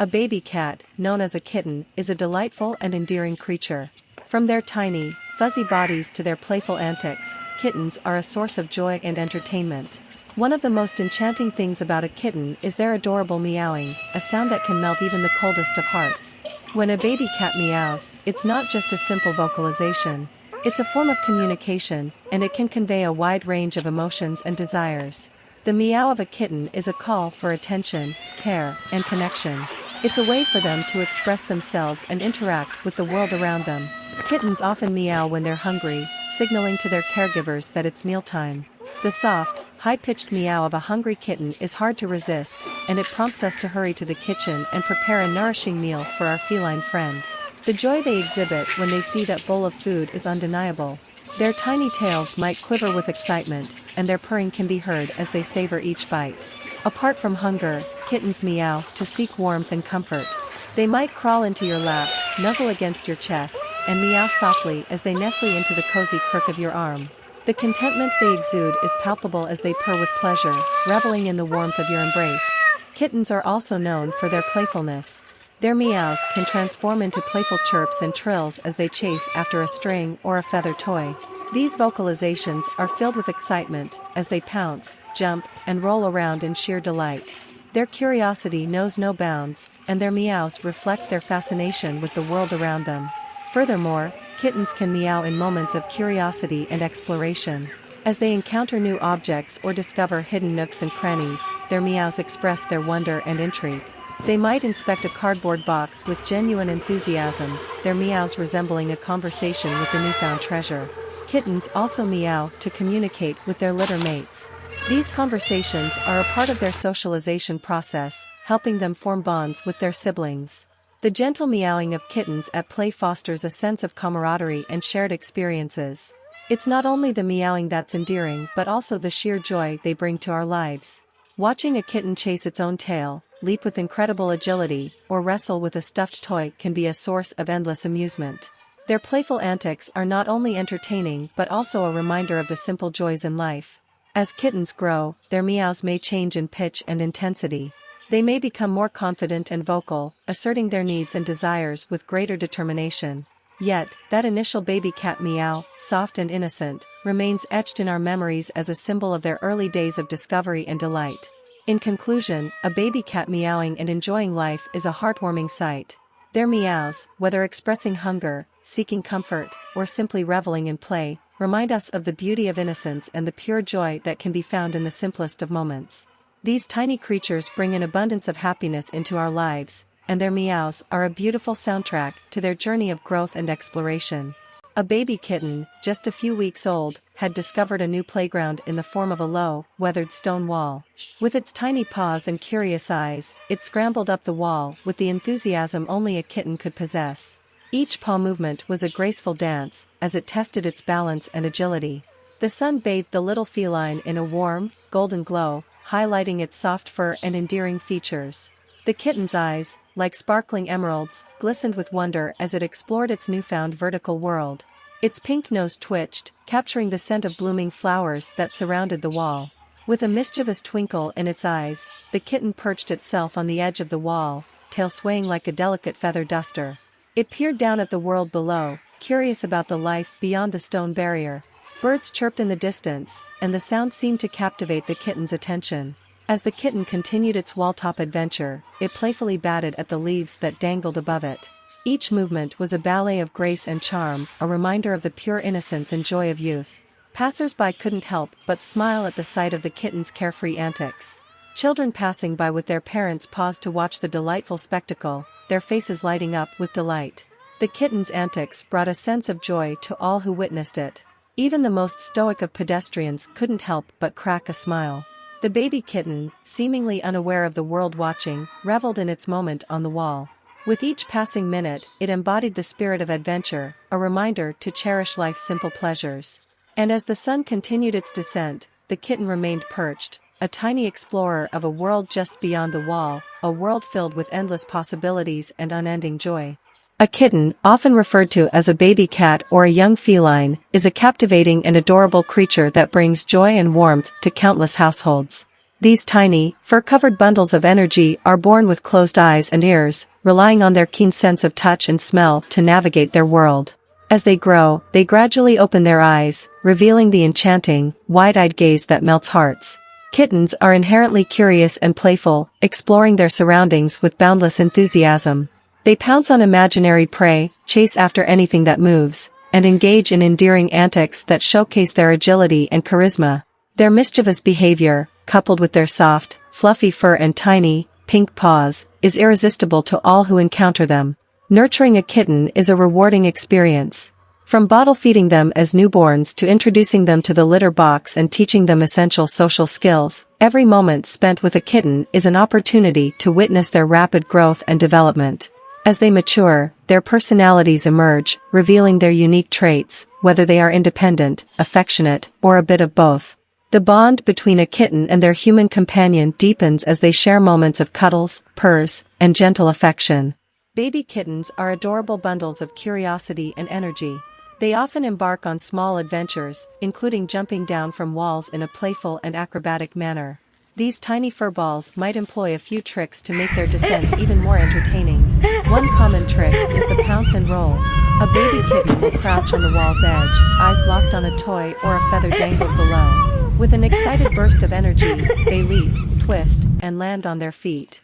A baby cat, known as a kitten, is a delightful and endearing creature. From their tiny, fuzzy bodies to their playful antics, kittens are a source of joy and entertainment. One of the most enchanting things about a kitten is their adorable meowing, a sound that can melt even the coldest of hearts. When a baby cat meows, it's not just a simple vocalization. It's a form of communication, and it can convey a wide range of emotions and desires. The meow of a kitten is a call for attention, care, and connection. It's a way for them to express themselves and interact with the world around them. Kittens often meow when they're hungry, signaling to their caregivers that it's mealtime. The soft, high-pitched meow of a hungry kitten is hard to resist, and it prompts us to hurry to the kitchen and prepare a nourishing meal for our feline friend. The joy they exhibit when they see that bowl of food is undeniable. Their tiny tails might quiver with excitement, and their purring can be heard as they savor each bite. Apart from hunger, kittens meow to seek warmth and comfort. They might crawl into your lap, nuzzle against your chest, and meow softly as they nestle into the cozy crook of your arm. The contentment they exude is palpable as they purr with pleasure, reveling in the warmth of your embrace. Kittens are also known for their playfulness. Their meows can transform into playful chirps and trills as they chase after a string or a feather toy. These vocalizations are filled with excitement as they pounce, jump, and roll around in sheer delight. Their curiosity knows no bounds, and their meows reflect their fascination with the world around them. Furthermore, kittens can meow in moments of curiosity and exploration. As they encounter new objects or discover hidden nooks and crannies, their meows express their wonder and intrigue. They might inspect a cardboard box with genuine enthusiasm, their meows resembling a conversation with the newfound treasure. Kittens also meow to communicate with their litter mates. These conversations are a part of their socialization process, helping them form bonds with their siblings. The gentle meowing of kittens at play fosters a sense of camaraderie and shared experiences. It's not only the meowing that's endearing but also the sheer joy they bring to our lives. Watching a kitten chase its own tail, leap with incredible agility, or wrestle with a stuffed toy can be a source of endless amusement. Their playful antics are not only entertaining but also a reminder of the simple joys in life. As kittens grow, their meows may change in pitch and intensity. They may become more confident and vocal, asserting their needs and desires with greater determination. Yet, that initial baby cat meow, soft and innocent, remains etched in our memories as a symbol of their early days of discovery and delight. In conclusion, a baby cat meowing and enjoying life is a heartwarming sight. Their meows, whether expressing hunger, seeking comfort, or simply reveling in play, remind us of the beauty of innocence and the pure joy that can be found in the simplest of moments. These tiny creatures bring an abundance of happiness into our lives, and their meows are a beautiful soundtrack to their journey of growth and exploration. A baby kitten, just a few weeks old, had discovered a new playground in the form of a low, weathered stone wall. With its tiny paws and curious eyes, it scrambled up the wall with the enthusiasm only a kitten could possess. Each paw movement was a graceful dance, as it tested its balance and agility. The sun bathed the little feline in a warm, golden glow, highlighting its soft fur and endearing features. The kitten's eyes, like sparkling emeralds, glistened with wonder as it explored its newfound vertical world. Its pink nose twitched, capturing the scent of blooming flowers that surrounded the wall. With a mischievous twinkle in its eyes, the kitten perched itself on the edge of the wall, tail swaying like a delicate feather duster. It peered down at the world below, curious about the life beyond the stone barrier. Birds chirped in the distance, and the sound seemed to captivate the kitten's attention. As the kitten continued its wall-top adventure, it playfully batted at the leaves that dangled above it. Each movement was a ballet of grace and charm, a reminder of the pure innocence and joy of youth. Passers-by couldn't help but smile at the sight of the kitten's carefree antics. Children passing by with their parents paused to watch the delightful spectacle, their faces lighting up with delight. The kitten's antics brought a sense of joy to all who witnessed it. Even the most stoic of pedestrians couldn't help but crack a smile. The baby kitten, seemingly unaware of the world watching, reveled in its moment on the wall. With each passing minute, it embodied the spirit of adventure, a reminder to cherish life's simple pleasures. And as the sun continued its descent, the kitten remained perched, a tiny explorer of a world just beyond the wall, a world filled with endless possibilities and unending joy. A kitten, often referred to as a baby cat or a young feline, is a captivating and adorable creature that brings joy and warmth to countless households. These tiny, fur-covered bundles of energy are born with closed eyes and ears, relying on their keen sense of touch and smell to navigate their world. As they grow, they gradually open their eyes, revealing the enchanting, wide-eyed gaze that melts hearts. Kittens are inherently curious and playful, exploring their surroundings with boundless enthusiasm. They pounce on imaginary prey, chase after anything that moves, and engage in endearing antics that showcase their agility and charisma. Their mischievous behavior, coupled with their soft, fluffy fur and tiny, pink paws, is irresistible to all who encounter them. Nurturing a kitten is a rewarding experience. From bottle-feeding them as newborns to introducing them to the litter box and teaching them essential social skills, every moment spent with a kitten is an opportunity to witness their rapid growth and development. As they mature, their personalities emerge, revealing their unique traits, whether they are independent, affectionate, or a bit of both. The bond between a kitten and their human companion deepens as they share moments of cuddles, purrs, and gentle affection. Baby kittens are adorable bundles of curiosity and energy. They often embark on small adventures, including jumping down from walls in a playful and acrobatic manner. These tiny furballs might employ a few tricks to make their descent even more entertaining. One common trick is the pounce and roll. A baby kitten will crouch on the wall's edge, eyes locked on a toy or a feather dangled below. With an excited burst of energy, they leap, twist, and land on their feet.